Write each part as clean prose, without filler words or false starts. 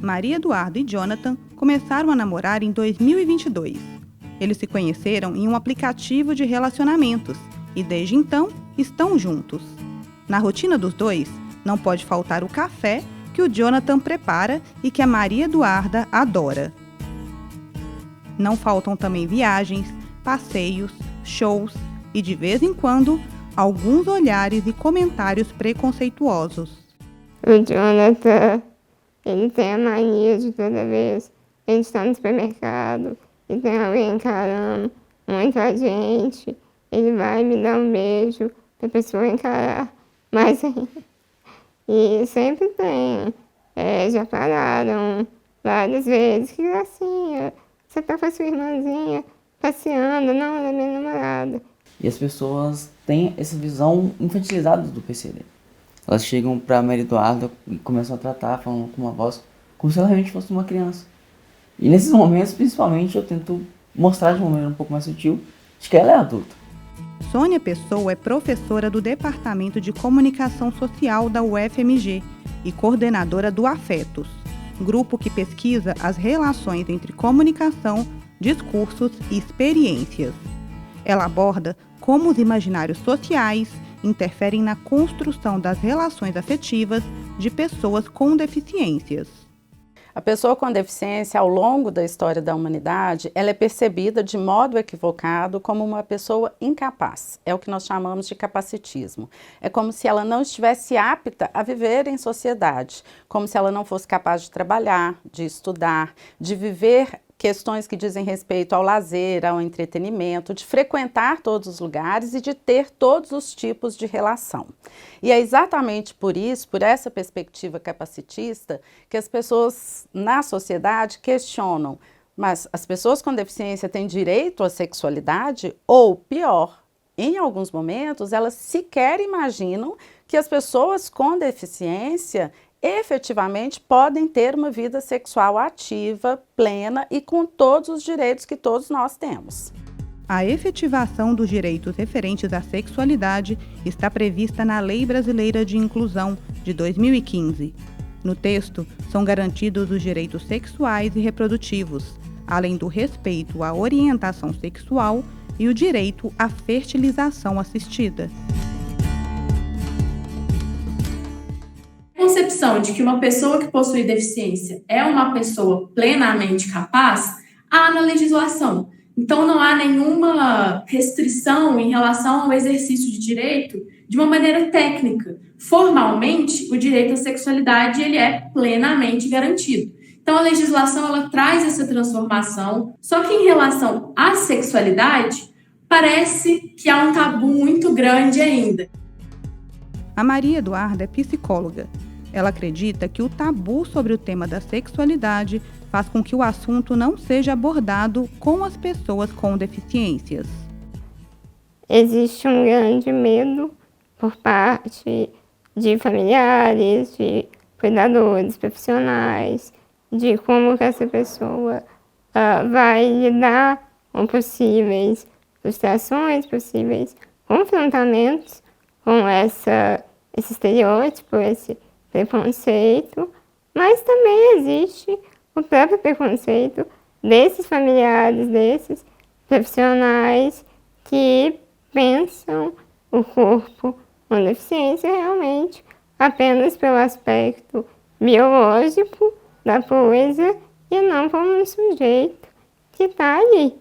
Maria Eduarda e Jonathan começaram a namorar em 2022. Eles se conheceram em um aplicativo de relacionamentos e, desde então, estão juntos. Na rotina dos dois, não pode faltar o café que o Jonathan prepara e que a Maria Eduarda adora. Não faltam também viagens, passeios, shows e, de vez em quando, alguns olhares e comentários preconceituosos. O Jonathan, ele tem a mania de toda vez a gente está no supermercado e tem alguém encarando muita gente, ele vai me dar um beijo para a pessoa encarar mais ainda. E sempre tem. Já pararam várias vezes. Que gracinha, você tá com a sua irmãzinha passeando, não, ela é minha namorada. E as pessoas têm essa visão infantilizada do PCD. Elas chegam pra Maria Eduarda e começam a tratar, falando com uma voz como se ela realmente fosse uma criança. E nesses momentos, principalmente, eu tento mostrar de uma maneira um pouco mais sutil de que ela é adulta. Sônia Pessoa é professora do Departamento de Comunicação Social da UFMG e coordenadora do Afetos, grupo que pesquisa as relações entre comunicação, discursos e experiências. Ela aborda como os imaginários sociais interferem na construção das relações afetivas de pessoas com deficiências. A pessoa com deficiência, ao longo da história da humanidade, ela é percebida de modo equivocado como uma pessoa incapaz. É o que nós chamamos de capacitismo. É como se ela não estivesse apta a viver em sociedade, como se ela não fosse capaz de trabalhar, de estudar, de viver questões que dizem respeito ao lazer, ao entretenimento, de frequentar todos os lugares e de ter todos os tipos de relação. E é exatamente por isso, por essa perspectiva capacitista, que as pessoas na sociedade questionam, mas as pessoas com deficiência têm direito à sexualidade? Ou, pior, em alguns momentos, elas sequer imaginam que as pessoas com deficiência efetivamente podem ter uma vida sexual ativa, plena e com todos os direitos que todos nós temos. A efetivação dos direitos referentes à sexualidade está prevista na Lei Brasileira de Inclusão, de 2015. No texto, são garantidos os direitos sexuais e reprodutivos, além do respeito à orientação sexual e o direito à fertilização assistida. A concepção de que uma pessoa que possui deficiência é uma pessoa plenamente capaz há na legislação. Então, não há nenhuma restrição em relação ao exercício de direito de uma maneira técnica. Formalmente, o direito à sexualidade ele é plenamente garantido. Então, a legislação ela traz essa transformação, só que em relação à sexualidade, parece que há um tabu muito grande ainda. A Maria Eduarda é psicóloga. Ela acredita que o tabu sobre o tema da sexualidade faz com que o assunto não seja abordado com as pessoas com deficiências. Existe um grande medo por parte de familiares, de cuidadores profissionais, de como que essa pessoa vai lidar com possíveis frustrações, possíveis confrontamentos com esse estereótipo, esse preconceito, mas também existe o próprio preconceito desses familiares, desses profissionais que pensam o corpo com deficiência realmente apenas pelo aspecto biológico da coisa e não como um sujeito que está ali.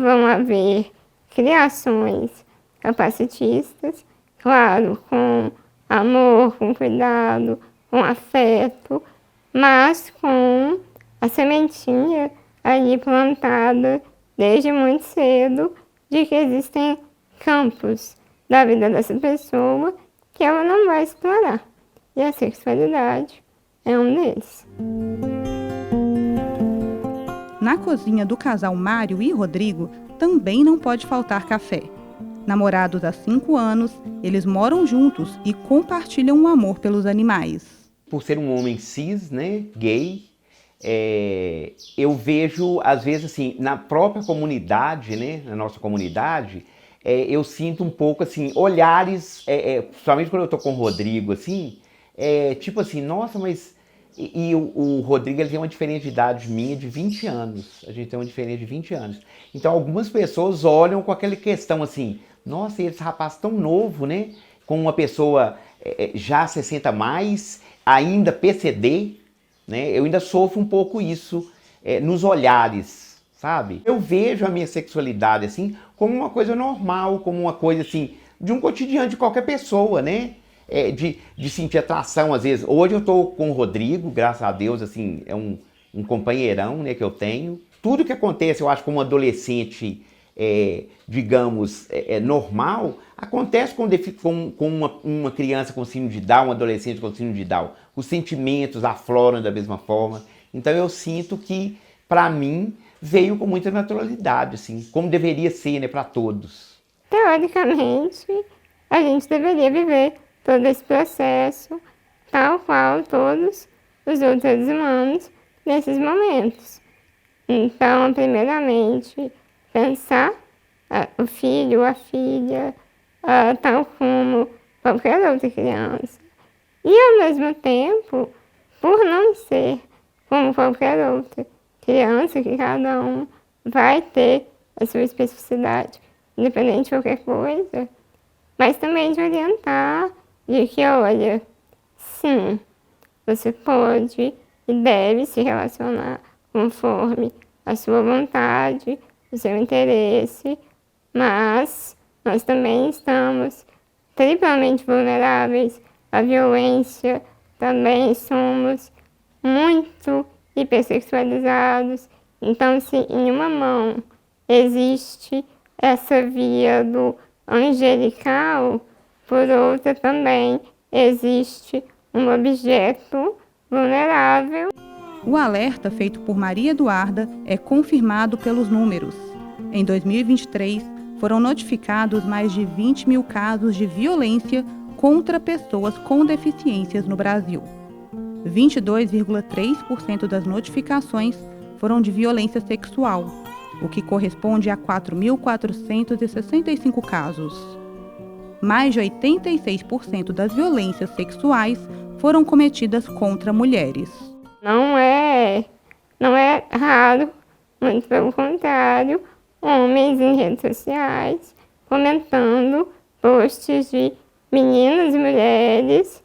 Vão haver criações capacitistas, claro, com amor, com cuidado, com afeto, mas com a sementinha ali plantada desde muito cedo de que existem campos da vida dessa pessoa que ela não vai explorar. E a sexualidade é um deles. Na cozinha do casal Mário e Rodrigo também não pode faltar café. Namorados há 5 anos, eles moram juntos e compartilham um amor pelos animais. Por ser um homem cis, né, gay, eu vejo, às vezes, assim, na própria comunidade, né, na nossa comunidade, eu sinto um pouco, assim, olhares, principalmente quando eu tô com o Rodrigo, assim, tipo assim, nossa, mas E o Rodrigo, ele tem uma diferença de idade minha de 20 anos. A gente tem uma diferença de 20 anos. Então, algumas pessoas olham com aquela questão assim, nossa, esse rapaz tão novo, né? Com uma pessoa já 60 mais, ainda PCD, né? Eu ainda sofro um pouco isso nos olhares, sabe? Eu vejo a minha sexualidade, assim, como uma coisa normal, como uma coisa, assim, de um cotidiano de qualquer pessoa, né? De sentir atração, às vezes. Hoje eu tô com o Rodrigo, graças a Deus, assim, é um companheirão, né, que eu tenho. Tudo que acontece, eu acho, com um adolescente, digamos, normal, acontece com uma criança com síndrome de Down, um adolescente com síndrome de Down. Os sentimentos afloram da mesma forma. Então eu sinto que, para mim, veio com muita naturalidade, assim, como deveria ser, né, para todos. Teoricamente, a gente deveria viver todo esse processo, tal qual todos os outros seres humanos nesses momentos. Então, primeiramente, pensar o filho, a filha, tal como qualquer outra criança. E, ao mesmo tempo, por não ser como qualquer outra criança, que cada um vai ter a sua especificidade, independente de qualquer coisa, mas também de orientar de que, olha, sim, você pode e deve se relacionar conforme a sua vontade, o seu interesse, mas nós também estamos triplamente vulneráveis à violência, também somos muito hipersexualizados. Então, se em uma mão existe essa via do angelical, por outra também existe um objeto vulnerável. O alerta feito por Maria Eduarda é confirmado pelos números. Em 2023, foram notificados mais de 20 mil casos de violência contra pessoas com deficiências no Brasil. 22,3% das notificações foram de violência sexual, o que corresponde a 4.465 casos. Mais de 86% das violências sexuais foram cometidas contra mulheres. Não é raro, muito pelo contrário, homens em redes sociais comentando posts de meninas e mulheres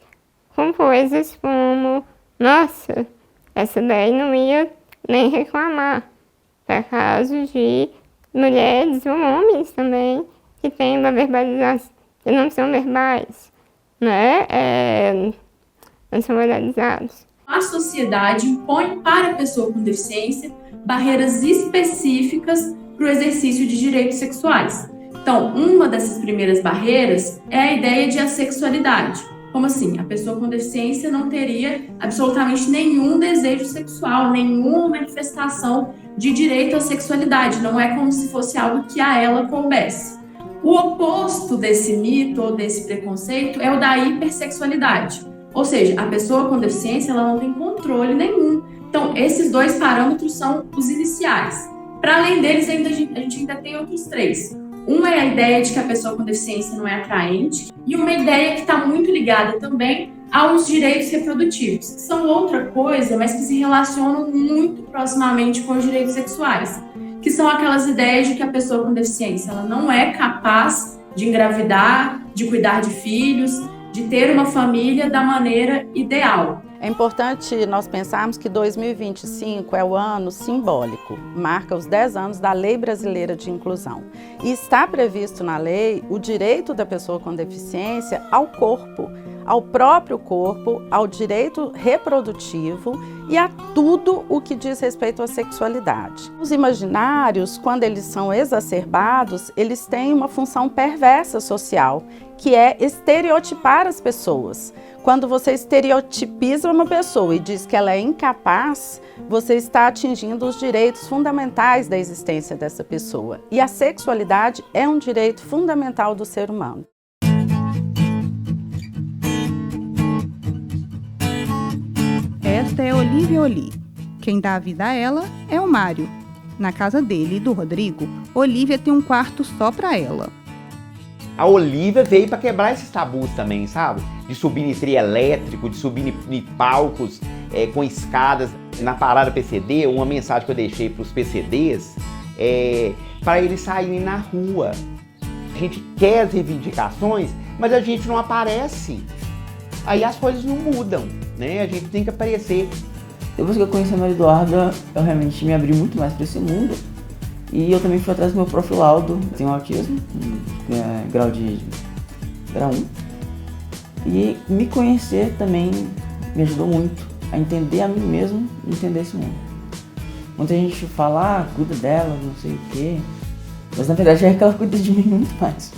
com coisas como: nossa, essa daí não ia nem reclamar. Para casos de mulheres ou homens também que têm uma verbalização, que não são verbais, né? Não são oralizados. A sociedade impõe para a pessoa com deficiência barreiras específicas para o exercício de direitos sexuais. Então, uma dessas primeiras barreiras é a ideia de assexualidade. Como assim? A pessoa com deficiência não teria absolutamente nenhum desejo sexual, nenhuma manifestação de direito à sexualidade. Não é como se fosse algo que a ela coubesse. O oposto desse mito ou desse preconceito é o da hipersexualidade. Ou seja, a pessoa com deficiência ela não tem controle nenhum. Então, esses dois parâmetros são os iniciais. Para além deles, a gente ainda tem outros três. Uma é a ideia de que a pessoa com deficiência não é atraente, e uma ideia que está muito ligada também aos direitos reprodutivos, que são outra coisa, mas que se relacionam muito proximamente com os direitos sexuais, que são aquelas ideias de que a pessoa com deficiência ela não é capaz de engravidar, de cuidar de filhos, de ter uma família da maneira ideal. É importante nós pensarmos que 2025 é o ano simbólico, marca os 10 anos da Lei Brasileira de Inclusão. E está previsto na lei o direito da pessoa com deficiência ao corpo, ao próprio corpo, ao direito reprodutivo e a tudo o que diz respeito à sexualidade. Os imaginários, quando eles são exacerbados, eles têm uma função perversa social, que é estereotipar as pessoas. Quando você estereotipiza uma pessoa e diz que ela é incapaz, você está atingindo os direitos fundamentais da existência dessa pessoa. E a sexualidade é um direito fundamental do ser humano. Esta é Olivia Oli. Quem dá a vida a ela é o Mário. Na casa dele e do Rodrigo, Olivia tem um quarto só para ela. A Olivia veio para quebrar esses tabus também, sabe? De subir em trio elétrico, de subir em palcos com escadas. Na parada PCD, uma mensagem que eu deixei para os PCDs para eles saírem na rua. A gente quer as reivindicações, mas a gente não aparece. Aí as coisas não mudam, né? A gente tem que aparecer. Depois que eu conheci a Maria Eduarda, eu realmente me abri muito mais para esse mundo. E eu também fui atrás do meu próprio laudo. Eu tenho autismo, grau 1. E me conhecer também me ajudou muito a entender a mim mesmo e entender esse mundo. Muita gente fala, cuida dela, não sei o quê. Mas na verdade é que ela cuida de mim muito mais.